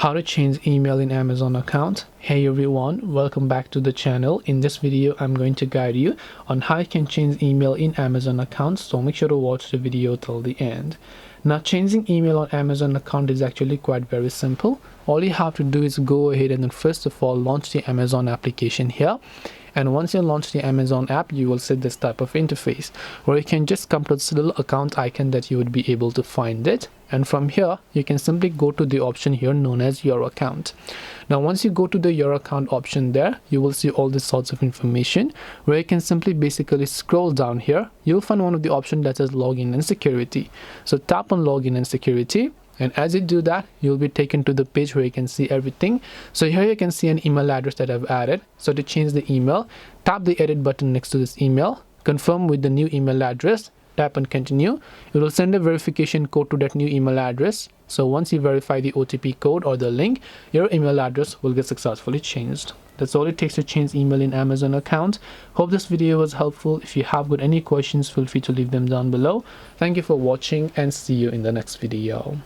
How to change email in Amazon account. Hey everyone, welcome back to the channel. In this video I'm going to guide you on how you can change email in Amazon account, so make sure to watch the video till the end. Now, changing email on Amazon account is actually quite very simple. All you have to do is go ahead and then first of all launch the Amazon application here. And once you launch the Amazon app, you will see this type of interface where you can just come to this little account icon that you would be able to find it. And from here, you can simply go to the option here known as your account. Now, once you go to the your account option there, you will see all these sorts of information where you can simply basically scroll down here. You'll find one of the options that says login and security. So tap on login and security. And as you do that, you'll be taken to the page where you can see everything. So here you can see an email address that I've added. So to change the email, tap the edit button next to this email, confirm with the new email address, tap and continue. It will send a verification code to that new email address. So once you verify the OTP code or the link, your email address will get successfully changed. That's all it takes to change email in Amazon account. Hope this video was helpful. If you have got any questions, feel free to leave them down below. Thank you for watching and see you in the next video.